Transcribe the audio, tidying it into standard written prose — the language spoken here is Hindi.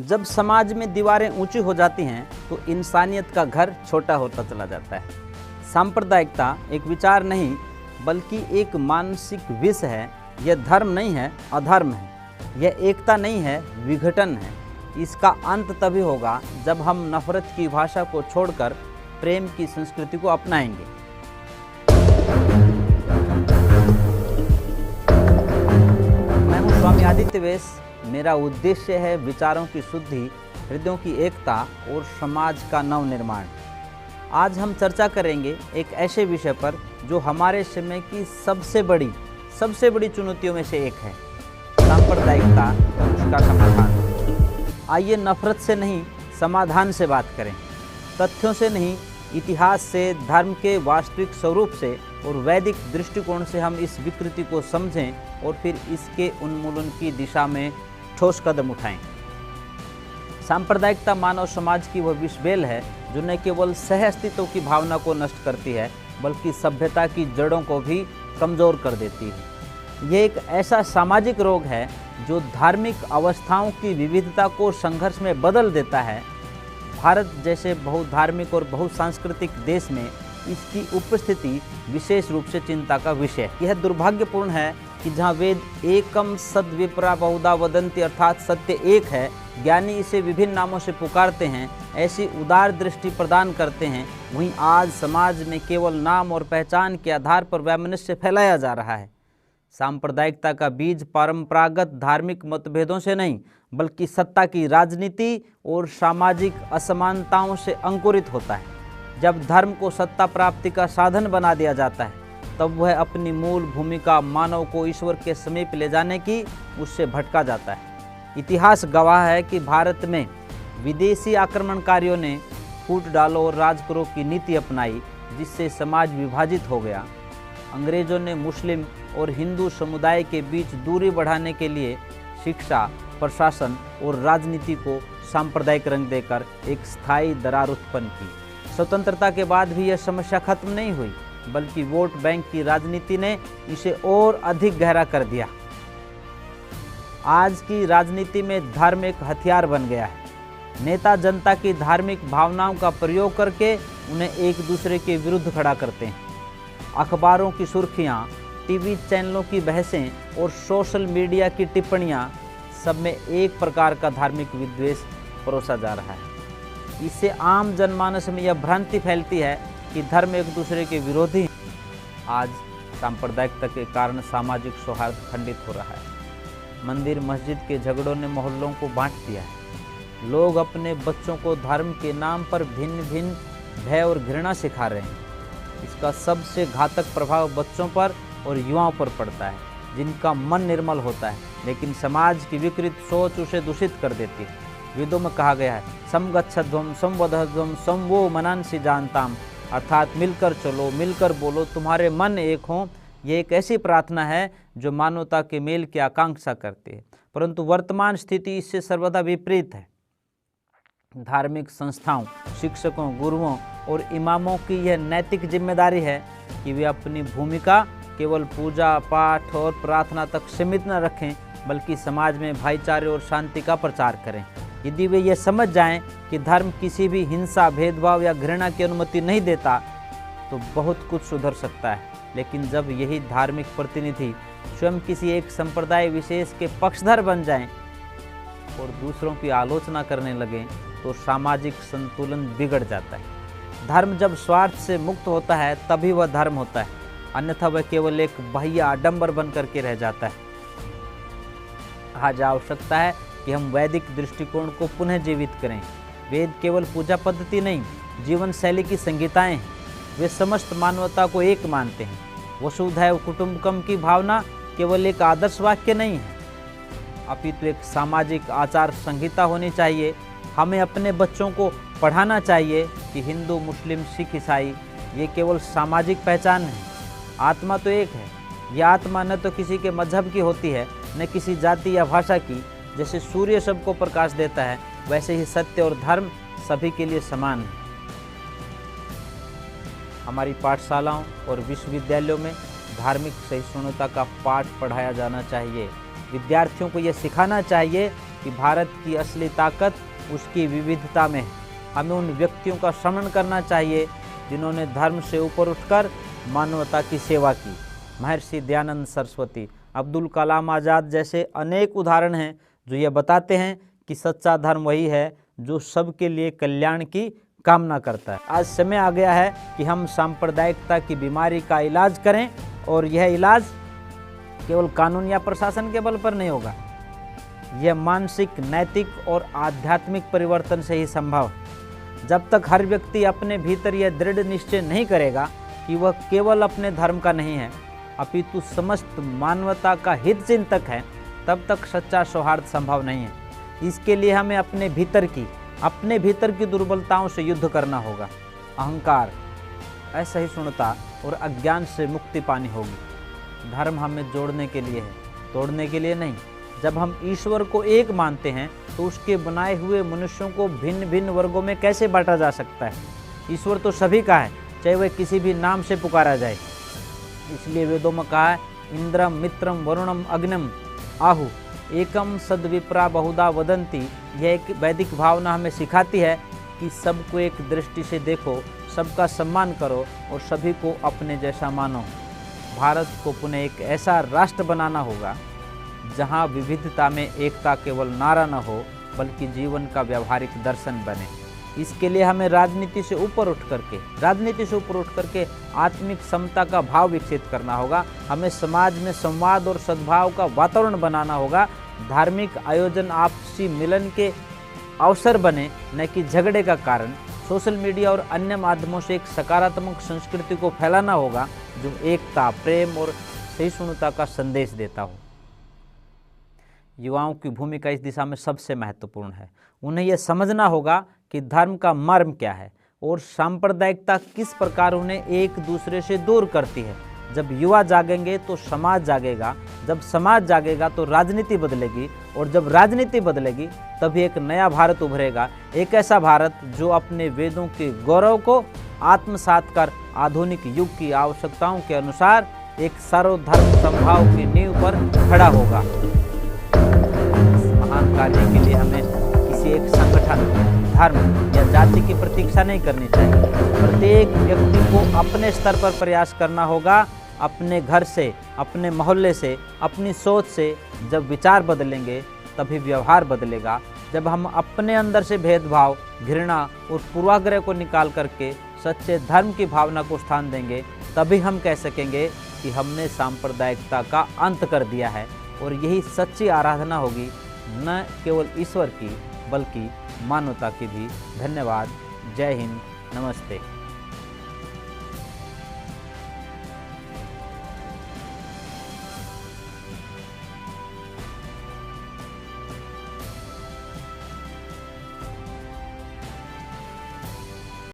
जब समाज में दीवारें ऊंची हो जाती हैं तो इंसानियत का घर छोटा होता चला जाता है। सांप्रदायिकता एक विचार नहीं बल्कि एक मानसिक विष है। यह धर्म नहीं है, अधर्म है। यह एकता नहीं है, विघटन है। इसका अंत तभी होगा जब हम नफरत की भाषा को छोड़कर प्रेम की संस्कृति को अपनाएंगे। मैं हूँ स्वामी आदित्य वेश। मेरा उद्देश्य है विचारों की शुद्धि, हृदयों की एकता और समाज का नवनिर्माण। आज हम चर्चा करेंगे एक ऐसे विषय पर जो हमारे समय की सबसे बड़ी चुनौतियों में से एक है, सांप्रदायिकता और उसका समाधान। आइए नफरत से नहीं, समाधान से बात करें। तथ्यों से नहीं, इतिहास से, धर्म के वास्तविक स्वरूप से और वैदिक दृष्टिकोण से हम इस विकृति को समझें और फिर इसके उन्मूलन की दिशा में ठोस कदम उठाएं। सांप्रदायिकता मानव समाज की वह विषबेल है जो न केवल सह अस्तित्व की भावना को नष्ट करती है बल्कि सभ्यता की जड़ों को भी कमज़ोर कर देती है। यह एक ऐसा सामाजिक रोग है जो धार्मिक अवस्थाओं की विविधता को संघर्ष में बदल देता है। भारत जैसे बहुधार्मिक और बहुसांस्कृतिक देश में इसकी उपस्थिति विशेष रूप से चिंता का विषय है। यह दुर्भाग्यपूर्ण है कि जहाँ वेद एकम सद विप्रा बहुधा वदंती अर्थात सत्य एक है, ज्ञानी इसे विभिन्न नामों से पुकारते हैं, ऐसी उदार दृष्टि प्रदान करते हैं, वहीं आज समाज में केवल नाम और पहचान के आधार पर वैमनस्य फैलाया जा रहा है। सांप्रदायिकता का बीज परंपरागत धार्मिक मतभेदों से नहीं बल्कि सत्ता की राजनीति और सामाजिक असमानताओं से अंकुरित होता है। जब धर्म को सत्ता प्राप्ति का साधन बना दिया जाता है तब वह अपनी मूल भूमिका मानव को ईश्वर के समीप ले जाने की उससे भटका जाता है। इतिहास गवाह है कि भारत में विदेशी आक्रमणकारियों ने फूट डालो और राज करो की नीति अपनाई, जिससे समाज विभाजित हो गया। अंग्रेजों ने मुस्लिम और हिंदू समुदाय के बीच दूरी बढ़ाने के लिए शिक्षा, प्रशासन और राजनीति को सांप्रदायिक रंग देकर एक स्थायी दरार उत्पन्न की। स्वतंत्रता के बाद भी यह समस्या खत्म नहीं हुई बल्कि वोट बैंक की राजनीति ने इसे और अधिक गहरा कर दिया। आज की राजनीति में धर्म एक हथियार बन गया है। नेता जनता की धार्मिक भावनाओं का प्रयोग करके उन्हें एक दूसरे के विरुद्ध खड़ा करते हैं। अखबारों की सुर्खियां, टीवी चैनलों की बहसें और सोशल मीडिया की टिप्पणियां, सब में एक प्रकार का धार्मिक विद्वेष परोसा जा रहा है। इससे आम जनमानस में यह भ्रांति फैलती है कि धर्म एक दूसरे के विरोधी हैं। आज सांप्रदायिकता के कारण सामाजिक सौहार्द खंडित हो रहा है। मंदिर मस्जिद के झगड़ों ने मोहल्लों को बांट दिया है। लोग अपने बच्चों को धर्म के नाम पर भिन्न भिन्न भय और घृणा सिखा रहे हैं। इसका सबसे घातक प्रभाव बच्चों पर और युवाओं पर पड़ता है, जिनका मन निर्मल होता है लेकिन समाज की विकृत सोच उसे दूषित कर देती है। वेदों में कहा गया है, समगच्छध्वम संवदध्वम समवो मनांसि जानताम, अर्थात मिलकर चलो, मिलकर बोलो, तुम्हारे मन एक हों। ये एक ऐसी प्रार्थना है जो मानवता के मेल की आकांक्षा करती है, परंतु वर्तमान स्थिति इससे सर्वदा विपरीत है। धार्मिक संस्थाओं, शिक्षकों, गुरुओं और इमामों की यह नैतिक जिम्मेदारी है कि वे अपनी भूमिका केवल पूजा पाठ और प्रार्थना तक सीमित न रखें बल्कि समाज में भाईचारे और शांति का प्रचार करें। यदि वे ये समझ जाएं कि धर्म किसी भी हिंसा, भेदभाव या घृणा की अनुमति नहीं देता तो बहुत कुछ सुधर सकता है। लेकिन जब यही धार्मिक प्रतिनिधि स्वयं किसी एक संप्रदाय विशेष के पक्षधर बन जाएं और दूसरों की आलोचना करने लगें तो सामाजिक संतुलन बिगड़ जाता है। धर्म जब स्वार्थ से मुक्त होता है तभी वह धर्म होता है, अन्यथा वह केवल एक बाह्य आडंबर बन करके रह जाता है। आज आवश्यकता है कि हम वैदिक दृष्टिकोण को पुनः जीवित करें। वेद केवल पूजा पद्धति नहीं, जीवन शैली की संहिताएं हैं। वे समस्त मानवता को एक मानते हैं। वसुधैव कुटुंबकम की भावना केवल एक आदर्श वाक्य नहीं है अपितु एक सामाजिक आचार संहिता होनी चाहिए। हमें अपने बच्चों को पढ़ाना चाहिए कि हिंदू, मुस्लिम, सिख, ईसाई ये केवल सामाजिक पहचान है। आत्मा तो एक है। यह आत्मा न तो किसी के मजहब की होती है न किसी जाति या भाषा की। जैसे सूर्य सबको प्रकाश देता है वैसे ही सत्य और धर्म सभी के लिए समान है। हमारी पाठशालाओं और विश्वविद्यालयों में धार्मिक सहिष्णुता का पाठ पढ़ाया जाना चाहिए। विद्यार्थियों को यह सिखाना चाहिए कि भारत की असली ताकत उसकी विविधता में है। हमें उन व्यक्तियों का स्मरण करना चाहिए जिन्होंने धर्म से ऊपर उठकर मानवता की सेवा की। महर्षि दयानंद सरस्वती, अब्दुल कलाम आज़ाद जैसे अनेक उदाहरण हैं जो ये बताते हैं कि सच्चा धर्म वही है जो सबके लिए कल्याण की कामना करता है। आज समय आ गया है कि हम सांप्रदायिकता की बीमारी का इलाज करें, और यह इलाज केवल कानून या प्रशासन के बल पर नहीं होगा। यह मानसिक, नैतिक और आध्यात्मिक परिवर्तन से ही संभव है। जब तक हर व्यक्ति अपने भीतर यह दृढ़ निश्चय नहीं करेगा कि वह केवल अपने धर्म का नहीं है अपितु समस्त मानवता का हित चिंतक है, तब तक सच्चा सौहार्द संभव नहीं है। इसके लिए हमें अपने भीतर की दुर्बलताओं से युद्ध करना होगा। अहंकार, असहिष्णुता और अज्ञान से मुक्ति पानी होगी। धर्म हमें जोड़ने के लिए है, तोड़ने के लिए नहीं। जब हम ईश्वर को एक मानते हैं तो उसके बनाए हुए मनुष्यों को भिन्न भिन्न वर्गों में कैसे बांटा जा सकता है? ईश्वर तो सभी का है, चाहे वह किसी भी नाम से पुकारा जाए। इसलिए वेदों में कहा है, इंद्रम मित्रम वरुणम अग्निम आहु एकम सद्विप्रा बहुधा वदंती। यह एक वैदिक भावना हमें सिखाती है कि सबको एक दृष्टि से देखो, सबका सम्मान करो और सभी को अपने जैसा मानो। भारत को पुनः एक ऐसा राष्ट्र बनाना होगा जहां विविधता में एकता केवल नारा न हो बल्कि जीवन का व्यावहारिक दर्शन बने। इसके लिए हमें राजनीति से ऊपर उठ करके आत्मिक समता का भाव विकसित करना होगा। हमें समाज में संवाद और सद्भाव का वातावरण बनाना होगा। धार्मिक आयोजन आपसी मिलन के अवसर बने, न कि झगड़े का कारण। सोशल मीडिया और अन्य माध्यमों से एक सकारात्मक संस्कृति को फैलाना होगा जो एकता, प्रेम और सहिष्णुता का संदेश देता हो। युवाओं की भूमिका इस दिशा में सबसे महत्वपूर्ण है। उन्हें यह समझना होगा कि धर्म का मर्म क्या है और सांप्रदायिकता किस प्रकार उन्हें एक दूसरे से दूर करती है। जब युवा जागेंगे तो समाज जागेगा, जब समाज जागेगा तो राजनीति बदलेगी, और जब राजनीति बदलेगी तभी एक नया भारत उभरेगा। एक ऐसा भारत जो अपने वेदों के गौरव को आत्मसात कर आधुनिक युग की आवश्यकताओं के अनुसार एक सर्वधर्म समभाव की नींव पर खड़ा होगा। महान कार्य के लिए हमें किसी एक संगठन, धर्म या जाति की प्रतीक्षा नहीं करनी चाहिए। प्रत्येक व्यक्ति को अपने स्तर पर प्रयास करना होगा। अपने घर से, अपने मोहल्ले से, अपनी सोच से जब विचार बदलेंगे तभी व्यवहार बदलेगा। जब हम अपने अंदर से भेदभाव, घृणा और पूर्वाग्रह को निकाल करके सच्चे धर्म की भावना को स्थान देंगे, तभी हम कह सकेंगे कि हमने सांप्रदायिकता का अंत कर दिया है। और यही सच्ची आराधना होगी, न केवल ईश्वर की बल्कि मानवता की भी। धन्यवाद। जय हिंद। नमस्ते।